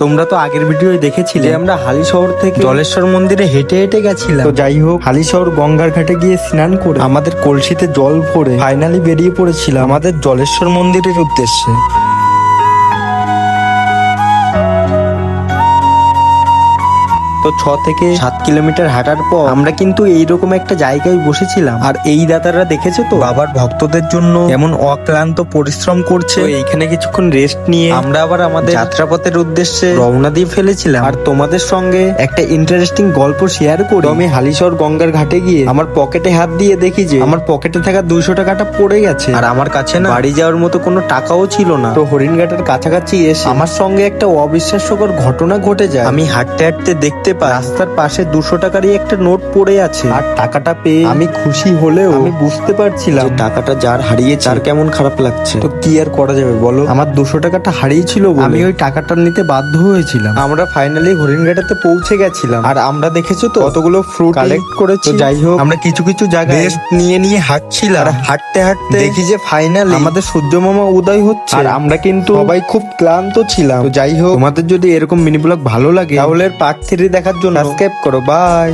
তোমরা তো আগের ভিডিও দেখেছিলে যে আমরা হালিশহর থেকে জলেশ্বর মন্দিরে হেঁটে হেঁটে গেছিলাম। তো যাই হোক, হালিশহর গঙ্গার ঘাটে গিয়ে স্নান করে আমাদের কলসিতে জল ভরে ফাইনালি বেরিয়ে পড়েছিলাম আমাদের জলেশ্বর মন্দিরের উদ্দেশ্যে। তো 6 থেকে 7 কিলোমিটার হাঁটার পর আমরা কিন্তু এইরকম একটা জায়গায় বসেছিলাম। আর এই দাদারা দেখেছো তো বাবার ভক্তদের জন্য এমন অক্লান্ত পরিশ্রম করছে। তো এইখানে কিছুক্ষণ রেস্ট নিয়ে আমরা আবার আমাদের যাত্রাপথের উদ্দেশ্যে রওনা দিয়ে ফেলেছিলাম। আর তোমাদের সঙ্গে একটা ইন্টারেস্টিং গল্প শেয়ার করি। আমি হালিশহর গঙ্গার ঘাটে গিয়ে আমার পকেটে হাত দিয়ে দেখি যে আমার পকেটে থাকা 200 টাকাটা পড়ে গেছে। আর আমার কাছে না বাড়ি যাওয়ার মতো কোনো টাকাও ছিল না। তো হরিণঘাটের কাছাকাছি এসে আমার সঙ্গে একটা অবিশ্বাস্যকর ঘটনা ঘটে যায়। আমি হাঁটতে হাঁটতে দেখতে পাই রাস্তার পাশে 200 টাকারই একটা নোট পড়ে আছে। আর টাকাটা পেয়ে আমি খুশি হলেও আমি বুঝতে পারছিলাম যে টাকাটা যার হারিয়েছে তার কেমন খারাপ লাগছে। তো কি আর করা যাবে বলো, আমার 200 টাকাটা হারিয়েছিল বলে আমি ওই টাকাটা নিতে বাধ্য হয়েছিলাম। আমরা ফাইনালি হরিণঘাটাতে পৌঁছে গেছিলাম। আর আমরা দেখেছো তো কতগুলো ফ্রুট কালেক্ট করেছি। যাই হোক, আমরা কিছু কিছু জায়গায় রেস্ট নিয়ে হাঁটছিলাম। আর হাঁটতে হাঁটতে দেখি যে ফাইনালি আমাদের সূর্য মামা উদয় হচ্ছে। আর আমরা কিন্তু সবাই খুব ক্লান্ত ছিলাম। তো যাই হোক, তোমাদের যদি এরকম মিনি ব্লগ ভালো লাগে তাহলে পার্ট 3 দেখার জন্য সাবস্ক্রাইব করো। বাই।